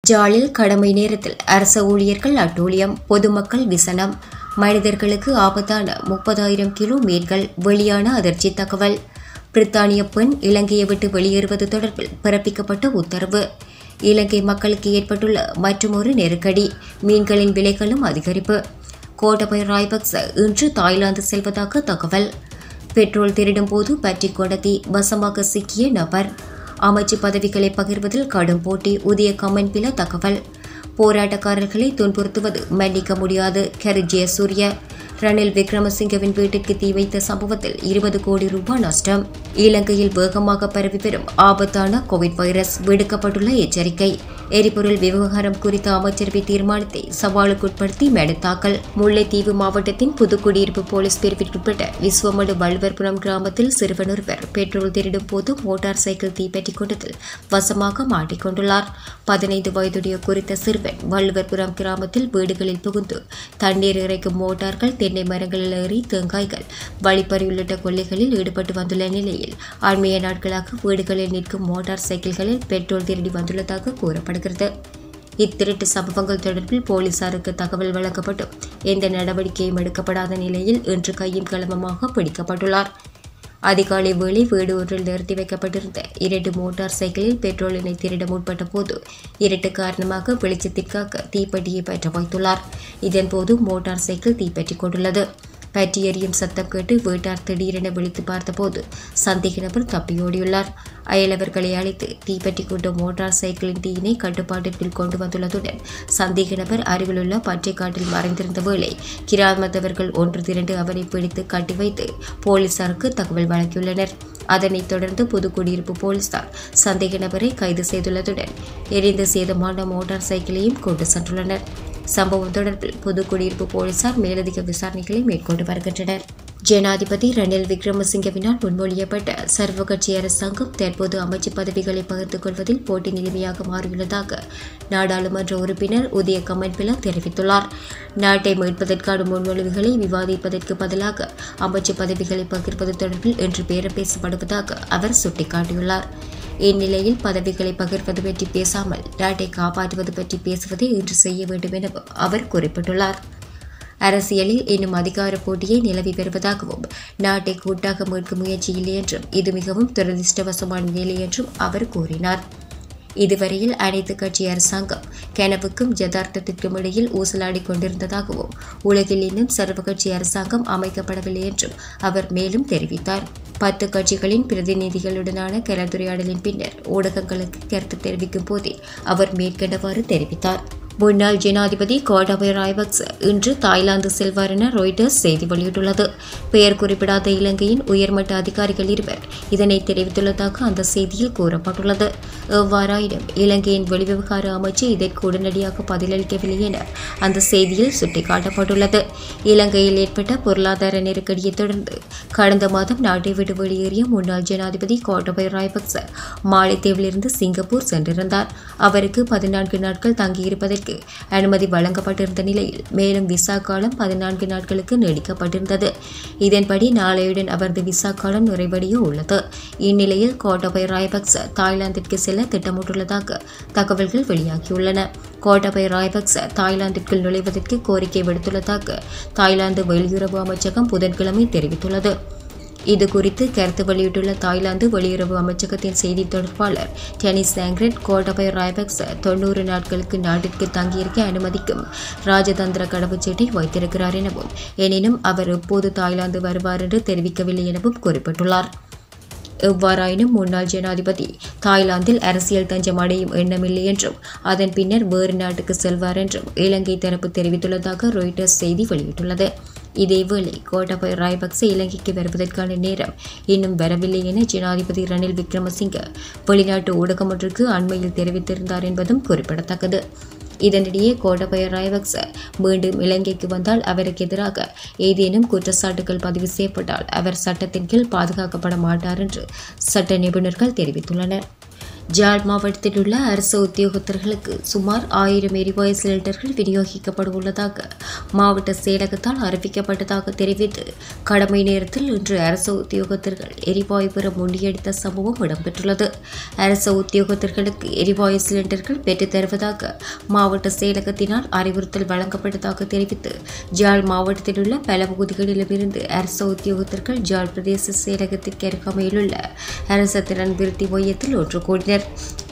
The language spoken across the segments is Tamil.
ஜாலில் கடமை நேரத்தில் அரச ஊழியர்கள் அட்டூழியம், பொதுமக்கள் விசனம். மனிதர்களுக்கு ஆபத்தான 30,000 கிலோ மீன்கள் வெளியான அதிர்ச்சி தகவல். பிரித்தானிய பெண் இலங்கையை விட்டு வெளியேறுவது தொடர்பில் பிறப்பிக்கப்பட்ட உத்தரவு. இலங்கை மக்களுக்கு ஏற்பட்டுள்ள மற்றுமொரு நெருக்கடி. மீன்களின் விலைகளும் அதிகரிப்பு. கோட்டபய ராஜபக்ச இன்று தாய்லாந்து செல்வதாக தகவல். பெட்ரோல் திருடும் போது பற்றிக் கொண்ட தீ வசமாக சிக்கிய நபர். அமைச்சு பதவிகளை பகிர்வதில் கடும் போட்டி. உதய கமன்பில தகவல். போராட்டக்காரர்களை துன்புறுத்துவது மன்னிக்க முடியாது. கரு ஜெயசூரிய. ரணில் விக்ரமசிங்கவின் வீட்டிற்கு தீ வைத்த சம்பவத்தில் 20 கோடி ரூபாய் நஷ்டம். இலங்கையில் வேகமாக பரவி வரும் ஆபத்தான கோவிட் வைரஸ். விடுக்கப்பட்டுள்ள எச்சரிக்கை. எரிபொருள் விவகாரம் குறித்த அமைச்சரவை தீர்மானத்தை சவாலுக்குட்படுத்தி மனு தாக்கல். முல்லைத்தீவு மாவட்டத்தின் புதுக்குடியிருப்பு போலீஸ் பிரிவிற்குட்பட்ட விஸ்வமடு வள்ளுவர்புரம் கிராமத்தில் சிறுவன் ஒருவர் பெட்ரோல் திருடும் போது மோட்டார் சைக்கிள் தீப்பற்றிக் கொண்டதில் வசமாக மாட்டிக்கொண்டுள்ளார். 15 வயதுடைய குறித்த சிறுவன் வள்ளுவர்புரம் கிராமத்தில் வீடுகளில் புகுந்து தண்ணீர் இறைக்கும் மோட்டார்கள், தென்னை மரங்களில் ஏறி தேங்காய்கள், வழிப்பறி உள்ளிட்ட கொள்ளைகளில் ஈடுபட்டு வந்துள்ள நிலையில் அண்மைய நாட்களாக வீடுகளில் நிற்கும் மோட்டார் சைக்கிள்களில் பெட்ரோல் திருடி வந்துள்ளதாக கூறப்படுகிறது. இத்திருட்டு சம்பவங்கள் தொடர்பில் போலீசாருக்கு தகவல் வழங்கப்பட்டும் எந்த நடவடிக்கையும் எடுக்கப்படாத நிலையில் இன்று கையும் களவுமாக பிடிக்கப்பட்டுள்ளார். அதிகாலை வேளை வீடு ஒன்றில் நிறுத்தி வைக்கப்பட்டிருந்த 2 மோட்டார் சைக்கிளில் பெட்ரோலினை திருட முற்பட்ட போது இருட்டு காரணமாக வெளிச்சத்திற்காக தீப்பெட்டியை பற்ற வைத்துள்ளார். இதன்போது மோட்டார் சைக்கிள் தீப்பற்றிக் கொண்டுள்ளது. பற்றி எரியும் சத்தம் கேட்டு வீட்டார் திடீரென விழித்து பார்த்தபோது சந்தேக நபர் தப்பியோடியுள்ளார். அயலவர்களை அழைத்து தீப்பற்றி கொண்ட மோட்டார் சைக்கிளின் தீயினை கட்டுப்பாட்டிற்குள் கொண்டு வந்துள்ளதுடன் சந்தேக நபர் அருகிலுள்ள பச்சைக்காட்டில் மறைந்திருந்த வேளை கிராமத்தவர்கள் ஒன்று திரண்டு அவரை பிடித்து கட்டி வைத்து போலீசாருக்கு தகவல் வழங்கியுள்ளனர். அதனைத் தொடர்ந்து புதுக்குடியிருப்பு போலீசார் சந்தேக நபரை கைது செய்துள்ளதுடன் எரிந்து சேதமான மோட்டார் சைக்கிளையும் கொண்டு சென்றுள்ளனர். சம்பவம் தொடர்பில் புதுக்குடியிருப்பு போலீசார் மேலதிக விசாரணைகளை மேற்கொண்டு வருகின்றனர். ஜனாதிபதி ரணில் விக்ரமசிங்கவினால் முன்மொழியப்பட்ட சர்வகட்சி அரசாங்கம் தற்போது அமைச்சு பதவிகளை பகிர்ந்து கொள்வதில் போட்டி நிலைமையாக மாறியுள்ளதாக நாடாளுமன்ற உறுப்பினர் உதய கமன்பில தெரிவித்துள்ளார். நாட்டை மீட்பதற்கான முன்மொழிவுகளை விவாதிப்பதற்கு பதிலாக அமைச்சு பதவிகளை பகிர்வது தொடர்பில் இன்று பேரம் பேசப்படுவதாக அவர் சுட்டிக்காட்டியுள்ளார். இந்நிலையில் பதவிகளை பகிர்வது பற்றி பேசாமல் நாட்டை காப்பாற்றுவது பற்றி பேசுவதை இன்று செய்ய வேண்டும் எனவும் அவர் குறிப்பிட்டுள்ளார். அரசியலில் இன்னும் அதிகார போட்டியை நிலவி வருவதாகவும் நாட்டை கூட்டாக மீட்கும் முயற்சி இல்லை என்றும் இது மிகவும் துரதிருஷ்டவசமான நிலை என்றும் அவர் கூறினார். இதுவரையில் அனைத்து கட்சி அரசாங்கம் கனவுக்கும் யதார்த்தத்திற்கும் இடையில் ஊசலாடி கொண்டிருந்ததாகவும் உலகில் இன்னும் சர்வகட்சி அரசாங்கம் அமைக்கப்படவில்லை என்றும் அவர் மேலும் தெரிவித்தார். 10 கட்சிகளின் பிரதிநிதிகளுடனான கலந்துரையாடலின் பின்னர் ஊடகங்களுக்கு கருத்து தெரிவிக்கும் போதே அவர் மேற்கண்டவாறு தெரிவித்தார். முன்னாள் ஜனாதிபதி கோட்டாபய ராஜபக்ச இன்று தாய்லாந்து செல்வார் என ராய்ட்டர்ஸ் செய்தி வெளியிட்டுள்ளது. பெயர் குறிப்பிடாத இலங்கையின் உயர்மட்ட அதிகாரிகள் 2 இதனை தெரிவித்துள்ளதாக அந்த செய்தியில் கூறப்பட்டுள்ளது. எவ்வாறாயினும் இலங்கையின் வெளிவிவகார அமைச்சு இதற்கு உடனடியாக பதிலளிக்கவில்லை என அந்த செய்தியில் சுட்டிக்காட்டப்பட்டுள்ளது. இலங்கையில் ஏற்பட்ட பொருளாதார நெருக்கடியை தொடர்ந்து கடந்த மாதம் நாட்டை விட்டு வெளியேறிய முன்னாள் ஜனாதிபதி கோட்டாபய ராஜபக்ச மாலைத்தீவிலிருந்து சிங்கப்பூர் சென்றிருந்தார். அவருக்கு 14 நாட்கள் தங்கியிருப்பதற்கு அனுமதி வழங்கப்பட்டிருந்த நிலையில் மேலும் விசா காலம் 14 நாட்களுக்கு நீடிக்கப்பட்டிருந்தது. இதன்படி நாளையுடன் அவரது விசா காலம் நிறைவடைய உள்ளது. இந்நிலையில் கோட்டாபய ராஜபக்ச தாய்லாந்திற்கு செல்ல திட்டமிட்டுள்ளதாக தகவல்கள் வெளியாகியுள்ளன. கோட்டாபய ராஜபக்ச தாய்லாந்திற்குள் நுழைவதற்கு கோரிக்கை விடுத்துள்ளதாக தாய்லாந்து வெளியுறவு அமைச்சகம் புதன்கிழமை தெரிவித்துள்ளது. இதுகுறித்து கருத்து வெளியிட்டுள்ள தாய்லாந்து வெளியுறவு அமைச்சகத்தின் செய்தி தொடர்பாளர் டெனிஸ் சாங்க்ரெட், கோட்டாபய ராஜபக்ச 90 நாட்களுக்கு நாட்டிற்கு தங்கியிருக்க அனுமதிக்கும் ராஜதந்திர கடவுச்சீட்டை வைத்திருக்கிறார் எனவும் எனினும் அவர் எப்போது தாய்லாந்து வருவார் என்று தெரிவிக்கவில்லை எனவும் குறிப்பிட்டுள்ளார். எவ்வாறாயினும் முன்னாள் ஜனாதிபதி தாய்லாந்தில் அரசியல் தஞ்சம் அடையும் எண்ணமில்லை என்றும் அதன் பின்னர் வேறு நாட்டுக்கு செல்வார் என்றும் இலங்கை தரப்பு தெரிவித்துள்ளதாக ராய்ட்டர்ஸ் செய்தி வெளியிட்டுள்ளது. இதேவேளை கோட்டாபய ராஜபக்ச இலங்கைக்கு வருவதற்கான நேரம் இன்னும் வரவில்லை என ஜனாதிபதி ரணில் விக்ரமசிங்க வெளிநாட்டு ஊடகம் ஒன்றுக்கு அண்மையில் தெரிவித்திருந்தார் என்பதும் குறிப்பிடத்தக்கது. இதனிடையே கோட்டாபய ராஜபக்ச மீண்டும் இலங்கைக்கு வந்தால் அவருக்கு எதிராக ஏதேனும் குற்றச்சாட்டுகள் பதிவு செய்யப்பட்டால் அவர் சட்டத்தின் கீழ் பாதுகாக்கப்பட மாட்டார் என்று சட்ட நிபுணர்கள் தெரிவித்துள்ளனர். ஜாழ் மாவட்டத்தில் உள்ள அரசு உத்தியோகத்தர்களுக்கு சுமார் 1000 எரிவாயு சிலிண்டர்கள் விநியோகிக்கப்பட உள்ளதாக மாவட்ட செயலகத்தால் அறிவிக்கப்பட்டதாக தெரிவித்து கடமை நேரத்தில் இன்று அரசு உத்தியோகத்தர்கள் எரிவாயு பெற முண்டியடித்த சம்பவம் இடம்பெற்றுள்ளது. அரசு உத்தியோகத்தர்களுக்கு எரிவாயு சிலிண்டர்கள் பெற்றுத் தருவதாக மாவட்ட செயலகத்தினால் அறிவுறுத்தல் வழங்கப்பட்டதாக தெரிவித்து ஜாழ் மாவட்டத்தில் உள்ள பல பகுதிகளிலுமிருந்து அரசு உத்தியோகத்தர்கள் ஜாழ் பிரதேச செயலகத்திற்கு அருகாமையிலுள்ள அரசு திறன் விருத்தி மையத்தில் ஒன்று கூடினர்.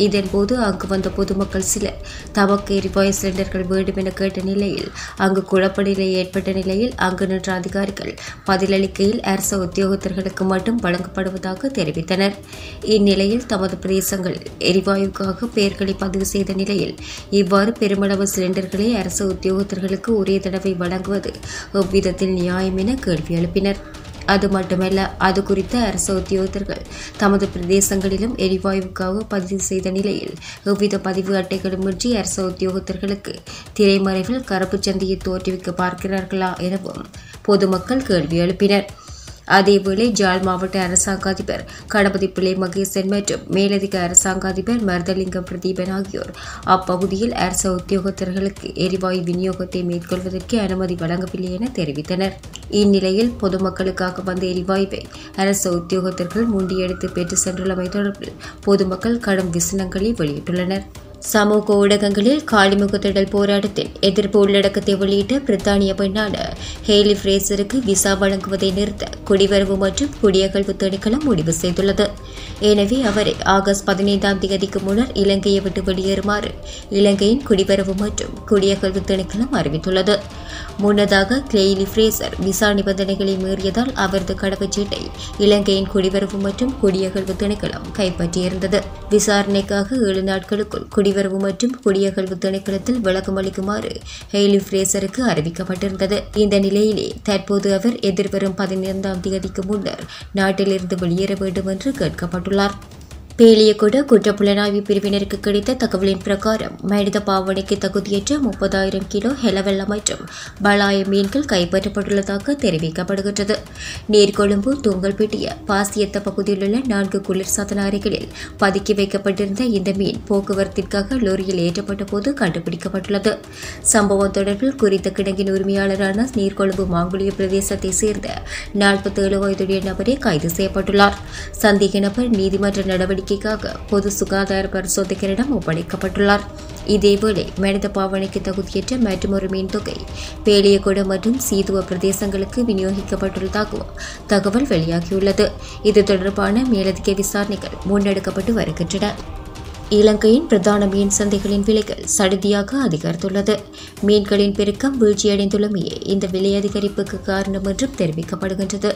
இதன்போது அங்கு வந்த பொதுமக்கள் சிலர் தமக்கு எரிவாயு சிலிண்டர்கள் வேண்டும் என கேட்ட நிலையில் அங்கு குழப்ப நிலை ஏற்பட்ட நிலையில் அங்கு நின்ற அதிகாரிகள் பதிலளிக்கையில் அரசு உத்தியோகத்தர்களுக்கு மட்டும் வழங்கப்படுவதாக தெரிவித்தனர். இந்நிலையில் தமது பிரதேசங்களில் எரிவாயுக்காக பெயர்களை பதிவு செய்த நிலையில் இவ்வாறு பெருமளவு சிலிண்டர்களை அரசு உத்தியோகத்தர்களுக்கு ஒரே தடவை வழங்குவது எவ்விதத்தில் நியாயம் என கேள்வி எழுப்பினர். அது மட்டுமல்ல, அது குறித்த அரசு உத்தியோகத்தர்கள் தமது பிரதேசங்களிலும் எரிவாயுவுக்காக பதிவு செய்த நிலையில் எவ்வித பதிவு அட்டைகளுமின்றி அரசு உத்தியோகத்தர்களுக்கு திரைமறைவில் கருப்பு சந்தையை தோற்றுவிக்க பார்க்கிறார்களா எனவும் பொதுமக்கள் கேள்வி எழுப்பினர். அதேவேளை ஜாழ் மாவட்ட அரசாங்க அதிபர் கணபதி பிள்ளை மகேசன் மற்றும் மேலதிக அரசாங்க அதிபர் மருதலிங்கம் பிரதீபன் ஆகியோர் அப்பகுதியில் அரசு உத்தியோகத்தர்களுக்கு எரிவாயு விநியோகத்தை மேற்கொள்வதற்கு அனுமதி வழங்கவில்லை என தெரிவித்தனர். இந்நிலையில் பொதுமக்களுக்காக வந்த எரிவாயுவை அரசு உத்தியோகத்தர்கள் முண்டியடித்து பெற்று சென்றுள்ளமை தொடர்பில் பொதுமக்கள் கடும் விசனங்களை வெளியிட்டுள்ளனர். சமூக ஊடகங்களில் காலிமுகத்திடல் போராட்டத்தில் எதிர்ப்பு உள்ளடக்கத்தை வெளியிட்ட பிரித்தானிய பெண்ணான ஹேலி ஃப்ரேசருக்கு விசா வழங்குவதை நிறுத்த குடிவரவு மற்றும் குடியகல்வு திணைக்களம் முடிவு செய்துள்ளது. எனவே அவரை ஆகஸ்ட் 15ஆம் தேதிக்கு முன்னர் இலங்கையை விட்டு வெளியேறுமாறு இலங்கையின் குடிவரவு மற்றும் குடியகல்வு திணைக்களம் அறிவித்துள்ளது. முன்னதாக ஹேலி ஃப்ரேசர் விசா நிபந்தனைகளை மீறியதால் அவரது கடவுச்சீட்டை இலங்கையின் குடிவரவு மற்றும் குடியகல்வு திணைக்களம் கைப்பற்றியிருந்தது. விசாரணைக்காக 7 நாட்களுக்குள் குடிவரவு மற்றும் குடியகல்வு திணைக்களத்தில் விளக்கம் அளிக்குமாறு ஹேலி ஃப்ரேசருக்கு அறிவிக்கப்பட்டிருந்தது. இந்த நிலையிலே தற்போது அவர் எதிர்வரும் 15ஆம் தேதிக்கு முன்னர் நாட்டிலிருந்து வெளியேற வேண்டும் என்று கேட்கப்பட்டுள்ளார். பேலியகொட குற்றப்புலனாய்வு பிரிவினருக்கு கிடைத்த தகவலின் பிரகாரம் மனித பாவனைக்கு தகுதியற்ற 30,000 கிலோ ஹெலவெல்ல மற்றும் பலாய மீன்கள் கைப்பற்றப்பட்டுள்ளதாக தெரிவிக்கப்படுகின்றது. நீர்கொழும்பு தூங்கல்பெட்டிய பாசியத்த பகுதியில் உள்ள 4 குளிர்சாதன அறைகளில் பதுக்கி வைக்கப்பட்டிருந்த இந்த மீன் போக்குவரத்திற்காக லோரியில் ஏற்றப்பட்ட போது கண்டுபிடிக்கப்பட்டுள்ளது. சம்பவம் தொடர்பில் குறித்த கிடங்கின் உரிமையாளரான நீர்கொழும்பு மாங்குளிய பிரதேசத்தை சேர்ந்த 47 வயதுடைய நபரே கைது செய்யப்பட்டுள்ளார். சந்தேக நபர் நீதிமன்ற நடவடிக்கை பொது சுகாதார பரிசோதகரிடம் ஒப்படைக்கப்பட்டுள்ளார். இதேவேளை மனித பாவனைக்கு தகுதியற்ற மற்றொரு மீன் தொகை பேலியகொட மற்றும் சீதுவ பிரதேசங்களுக்கு விநியோகிக்கப்பட்டுள்ளதாகவும் தகவல் வெளியாகியுள்ளது. இது தொடர்பான மேலதிக விசாரணைகள் முன்னெடுக்கப்பட்டு வருகின்றன. இலங்கையின் பிரதான மீன் சந்தைகளின் விலைகள் சடுதியாக அதிகரித்துள்ளது. மீன்களின் பெருக்கம் வீழ்ச்சியடைந்துள்ளமையே இந்த விலை அதிகரிப்புக்கு காரணம் என்றும் தெரிவிக்கப்படுகின்றது.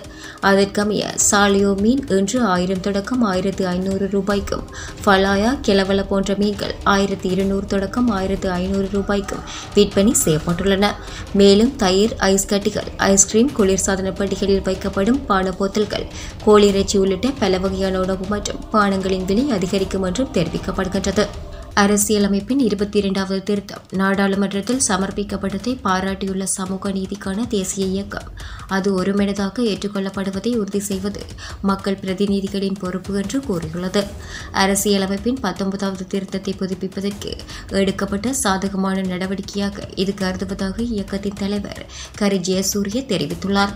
அதற்கமைய சாலியோ மீன் இன்று 1000 தொடக்கம் 1500 ரூபாய்க்கும், பலாயா கிளவல போன்ற மீன்கள் 1200 தொடக்கம் 1500 ரூபாய்க்கும் விற்பனை செய்யப்பட்டுள்ளன. மேலும் தயிர், ஐஸ் கட்டிகள், ஐஸ்கிரீம், குளிர்சாதன பெட்டிகளில் வைக்கப்படும் பான போத்தல்கள், கோழிறைச்சி உள்ளிட்ட பல வகையான உணவு மற்றும் பானங்களின் விலை அதிகரிக்கும் என்றும் தெரிவிக்கப்பட்டது. அரசியலமைப்பின் 22வது திருத்தம் நாடாளுமன்றத்தில் சமர்ப்பிக்கப்பட்டதை பாராட்டியுள்ள சமூக நீதிக்கான தேசிய இயக்கம் அது ஒருமனதாக ஏற்றுக்கொள்ளப்படுவதை உறுதி செய்வது மக்கள் பிரதிநிதிகளின் பொறுப்பு என்று கூறியுள்ளது. அரசியலமைப்பின் 19வது திருத்தத்தை புதுப்பிப்பதற்கு எடுக்கப்பட்ட சாதகமான நடவடிக்கையாக இது கருதுவதாக இயக்கத்தின் தலைவர் கரி ஜெயசூரிய தெரிவித்துள்ளார்.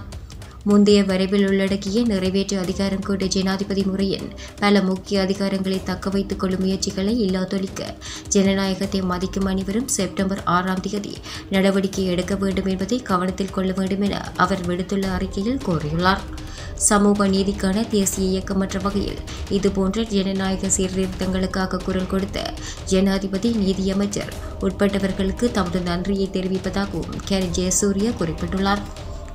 முந்தைய வரைவில் உள்ளடக்கிய நிறைவேற்று அதிகாரம் கொண்ட ஜனாதிபதி முறையின் பல முக்கிய அதிகாரங்களை தக்க வைத்துக் கொள்ளும் முயற்சிகளை இல்லாதொழிக்க ஜனநாயகத்தை மதிக்கும் அனைவரும் செப்டம்பர் 6ஆம் தேதி நடவடிக்கை எடுக்க வேண்டும் என்பதை கவனத்தில் கொள்ள வேண்டும் என அவர் விடுத்துள்ள அறிக்கையில் கூறியுள்ளார். சமூக நீதிக்கான தேசிய இயக்கம் என்ற வகையில் இதுபோன்ற ஜனநாயக சீர்திருத்தங்களுக்காக குரல் கொடுத்த ஜனாதிபதி, நீதியமைச்சர் உட்பட்டவர்களுக்கு தமது நன்றியை தெரிவிப்பதாகவும் கரி ஜெயசூரிய குறிப்பிட்டுள்ளார்.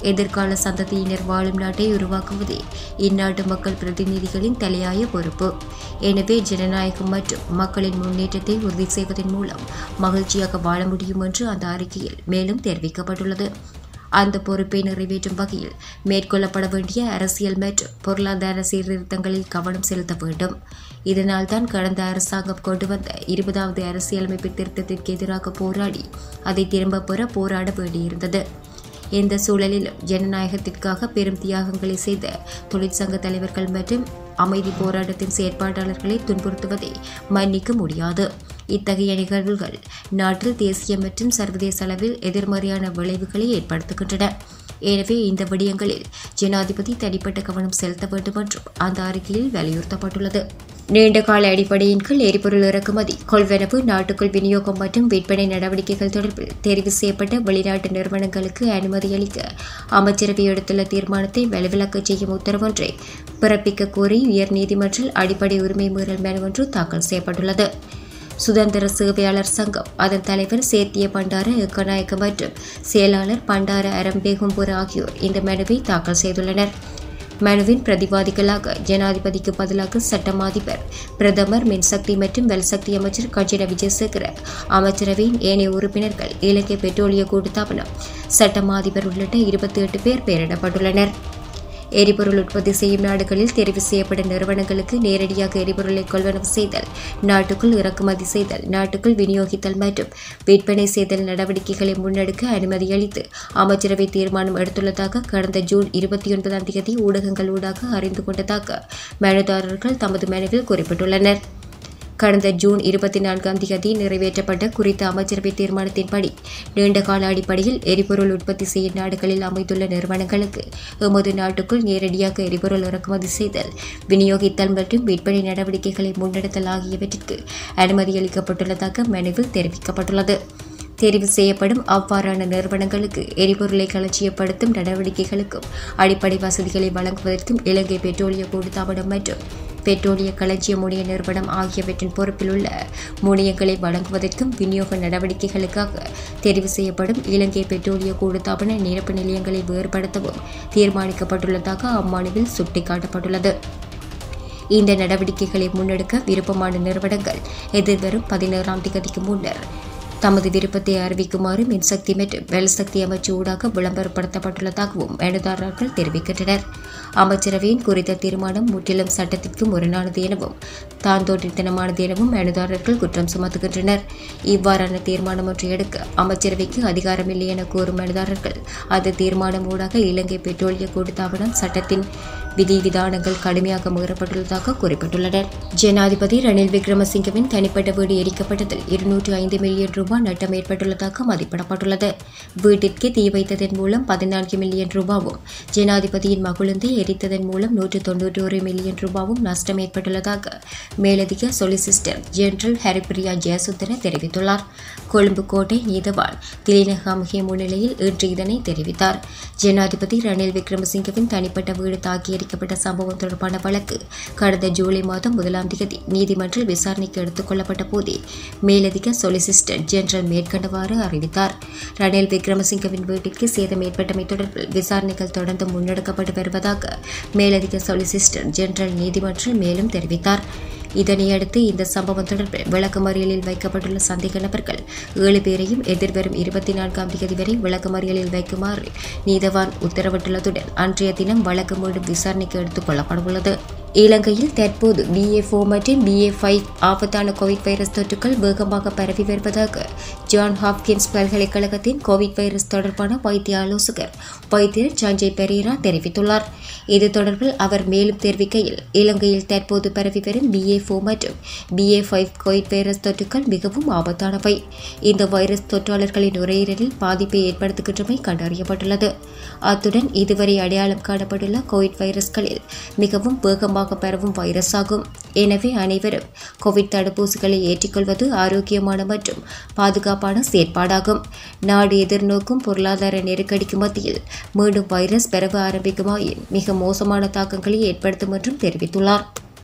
எதிர்கால சந்ததியினர் வாழும் நாட்டை உருவாக்குவதே இந்நாட்டு மக்கள் பிரதிநிதிகளின் தலையாய பொறுப்பு. எனவே ஜனநாயகம் மற்றும் மக்களின் முன்னேற்றத்தை உறுதி செய்வதன் மூலம் மகிழ்ச்சியாக வாழ முடியும் என்று அந்த அறிக்கையில் மேலும் தெரிவிக்கப்பட்டுள்ளது. அந்த பொறுப்பை நிறைவேற்றும் வகையில் மேற்கொள்ளப்பட வேண்டிய அரசியல் மற்றும் பொருளாதார சீர்திருத்தங்களில் கவனம் செலுத்த வேண்டும். இதனால்தான் கடந்த அரசாங்கம் கொண்டு வந்த 20வது அரசியலமைப்பு திருத்தத்திற்கு எதிராக போராடி அதை திரும்ப பெற போராட வேண்டியிருந்தது. எந்த சூழலிலும் ஜனநாயகத்திற்காக பெரும் தியாகங்களை செய்த தொழிற்சங்க தலைவர்கள் மற்றும் அமைதி போராட்டத்தின் செயற்பாட்டாளர்களை துன்புறுத்துவதை மன்னிக்க முடியாது. இத்தகைய நிகழ்வுகள் நாட்டில் தேசிய மற்றும் சர்வதேச அளவில் எதிர்மறையான விளைவுகளை ஏற்படுத்துகின்றன. எனவே இந்த விடயங்களில் ஜனாதிபதி தனிப்பட்ட கவனம் செலுத்த வேண்டும் என்றும் அந்த அறிக்கையில் வலியுறுத்தப்பட்டுள்ளது. நீண்டகால அடிப்படையின் கீழ் எரிபொருள் இறக்குமதி, கொள்வனவு, நாட்டுக்குள் விநியோகம் மற்றும் விற்பனை நடவடிக்கைகள் தொடர்பில் தெரிவு செய்யப்பட்ட வெளிநாட்டு நிறுவனங்களுக்கு அனுமதி அளிக்க அமைச்சரவை எடுத்துள்ள தீர்மானத்தை வலுவிழக்க செய்யும் உத்தரவொன்றை பிறப்பிக்க கோரி உயர்நீதிமன்றில் அடிப்படை உரிமை மீறல் மனு ஒன்று தாக்கல் செய்யப்பட்டுள்ளது. சுதந்திர சேவையாளர் சங்கம் அதன் தலைவர் சேத்திய பண்டார ஏக்கநாயக்க மற்றும் செயலாளர் பண்டார அரம்பேகும்புர ஆகியோர் இந்த மனுவை தாக்கல் செய்துள்ளனர். மனுவின் பிரதிவாதிகளாக ஜனாதிபதிக்கு பதிலாக சட்டம் அதிபர், பிரதமர், மின்சக்தி மற்றும் வெல்சக்தி அமைச்சர் கஜின விஜயசேகர, அமைச்சரவையின் ஏனைய உறுப்பினர்கள், இலங்கை பெட்ரோலிய கூட்டுத்தாபனம், சட்டம் அதிபர் உள்ளிட்ட 28 பேர் பெயரிடப்பட்டுள்ளனர். எரிபொருள் உற்பத்தி செய்யும் நாடுகளில் தெரிவு செய்யப்பட்ட நிறுவனங்களுக்கு நேரடியாக எரிபொருளை கொள்வனவு செய்தல், நாட்டுக்குள் இறக்குமதி செய்தல், நாட்டுக்குள் விநியோகித்தல் மற்றும் விற்பனை செய்தல் நடவடிக்கைகளை முன்னெடுக்க அனுமதி அளித்து அமைச்சரவை தீர்மானம் எடுத்துள்ளதாக கடந்த ஜூன் 29ஆம் தேதி ஊடகங்கள் ஊடாக அறிந்து கொண்டதாக மனுதாரர்கள் தமது மனுவில் குறிப்பிட்டுள்ளனர். கடந்த ஜூன் 24ஆம் தேதி நிறைவேற்றப்பட்ட குறித்த அமைச்சரவை தீர்மானத்தின்படி நீண்டகால அடிப்படையில் எரிபொருள் உற்பத்தி செய்யும் நாடுகளில் அமைந்துள்ள நிறுவனங்களுக்கு எமது நாட்டுக்குள் நேரடியாக எரிபொருள் இறக்குமதி செய்தல், விநியோகித்தல் மற்றும் விற்பனை நடவடிக்கைகளை முன்னெடுத்தல் ஆகியவற்றிற்கு அனுமதி அளிக்கப்பட்டுள்ளதாக மனுவில் தெரிவிக்கப்பட்டுள்ளது. தெரிவு செய்யப்படும் அவ்வாறான நிறுவனங்களுக்கு எரிபொருளை களஞ்சியப்படுத்தும் நடவடிக்கைகளுக்கும் அடிப்படை வசதிகளை வழங்குவதற்கும் இலங்கை பெட்ரோலிய கூட்டுத்தாபனம் மற்றும் பெட்ரோலிய களஞ்சியம் முனைய நிறுவனம் ஆகியவற்றின் பொறுப்பில் உள்ள முனையங்களை வழங்குவதற்கும் விநியோக நடவடிக்கைகளுக்காக தெரிவு செய்யப்படும் இலங்கை பெட்ரோலிய கூட்டுத்தாபன நிரப்பு நிலையங்களை வேறுபடுத்தவும் தீர்மானிக்கப்பட்டுள்ளதாக அம்மனுவில் சுட்டிக்காட்டப்பட்டுள்ளது. இந்த நடவடிக்கைகளை முன்னெடுக்க விருப்பமான நிறுவனங்கள் எதிர்வரும் 17ஆம் தேதிக்கு முன்னர் தமது விருப்பத்தை அறிவிக்குமாறு மின்சக்தி மற்றும் வெல்சக்தி அமைச்சு ஊடாக விளம்பரப்படுத்தப்பட்டுள்ளதாகவும் மனுதாரர்கள் தெரிவிக்கின்றனர். அமைச்சரவையின் குறித்த தீர்மானம் முற்றிலும் சட்டத்திற்கு முரணானது எனவும் தாந்தோன்றித்தனமானது எனவும் மனுதாரர்கள் குற்றம் சுமத்துகின்றனர். இவ்வாறான தீர்மானம் ஒன்றை எடுக்க அமைச்சரவைக்கு அதிகாரமில்லை என கூறும் மனுதாரர்கள் அந்த தீர்மானம் ஊடாக இலங்கை பெட்ரோலிய கூட்டுத்தாபனம் சட்டத்தின் விதிவிதானங்கள் கடுமையாக மீறப்பட்டுள்ளதாக குறிப்பிட்டுள்ளனர். ஜனாதிபதி ரணில் விக்ரமசிங்கவின் தனிப்பட்ட வீடு எரிக்கப்பட்டதில் 205 மில்லியன் ரூபாய் நட்டம் ஏற்பட்டுள்ளதாக மதிப்பிடப்பட்டுள்ளது. வீட்டிற்கு தீ வைத்ததன் மூலம் 14 மில்லியன் ரூபாவும், ஜனாதிபதியின் மகுழுந்தை எரித்ததன் மூலம் 191 மில்லியன் ரூபாவும் நஷ்டம் ஏற்பட்டுள்ளதாக மேலதிக சொலிசிஸ்டர் ஜெனரல் ஹரிப்பிரியா ஜெயசுந்தர தெரிவித்துள்ளார். கொழும்பு கோட்டை நீதவான் திலினகாமிகே முன்னிலையில் இன்று இதனை தெரிவித்தார். ஜனாதிபதி ரணில் விக்ரமசிங்கவின் தனிப்பட்ட வீடு தாக்கி எரிக்கப்பட்ட சம்பவம் தொடர்பான வழக்கு கடந்த ஜூலை மாதம் 1ஆம் தேதி நீதிமன்றில் விசாரணைக்கு எடுத்துக் கொள்ளப்பட்ட போதே மேலதிக சொலிசிஸ்டர் ஜெனரல் மேற்கண்டவாறு அறிவித்தார். ரணில் விக்ரமசிங்கவின் வீட்டிற்கு சேதம் ஏற்பட்டமை தொடர்பில் விசாரணைகள் தொடர்ந்து முன்னெடுக்கப்பட்டு வருவதாக மேலதிக சொலிசிஸ்டர் ஜெனரல் நீதிமன்றில் மேலும் தெரிவித்தார். இதனையடுத்து இந்த சம்பவம் தொடர்பில் விளக்கமறியலில் வைக்கப்பட்டுள்ள சந்தேக நபர்கள் 7 பேரையும் எதிர்வரும் 24ஆம் தேதி வரை விளக்கமறியலில் வைக்குமாறு நீதவான் உத்தரவிட்டுள்ளதுடன் அன்றைய தினம் வழக்கு மீண்டும் விசாரணைக்கு எடுத்துக் கொள்ளப்படவுள்ளது. இலங்கையில் தற்போது BA4 மற்றும் BA5 ஆபத்தான கோவிட் வைரஸ் தொற்றுக்கள் வேகமாக பரவி வருவதாக ஜான் ஹாப்கின்ஸ் பல்கலைக்கழகத்தின் கோவிட் வைரஸ் தொடர்பான வைத்திய ஆலோசகர் வைத்தியர் சஞ்சய் பெரேரா தெரிவித்துள்ளார். இது தொடர்பில் அவர் மேலும் தெரிவிக்கையில், இலங்கையில் தற்போது பரவி வரும் BA4 மற்றும் BA5 கோவிட் வைரஸ் தொற்றுக்கள் மிகவும் ஆபத்தானவை. இந்த வைரஸ் தொற்றாளர்களின் நுரையீரலில் பாதிப்பை ஏற்படுத்துகின்றமை கண்டறியப்பட்டுள்ளது. அத்துடன் இதுவரை அடையாளம் காணப்பட்டுள்ள கோவிட் வைரஸ்களில் மிகவும் வேகமாக பரவும் வைரஸ் ஆகும். எனவே அனைவரும் கோவிட் தடுப்பூசிகளை ஏற்றுக்கொள்வது ஆரோக்கியமான மற்றும் பாதுகாப்பான செயற்பாடாகும். நாடு எதிர்நோக்கும் பொருளாதார நெருக்கடிக்கு மத்தியில் மீண்டும் வைரஸ் பரவ ஆரம்பிக்குமாயின் மிக மோசமான தாக்கங்களை ஏற்படுத்தும் என்றும் தெரிவித்துள்ளார்.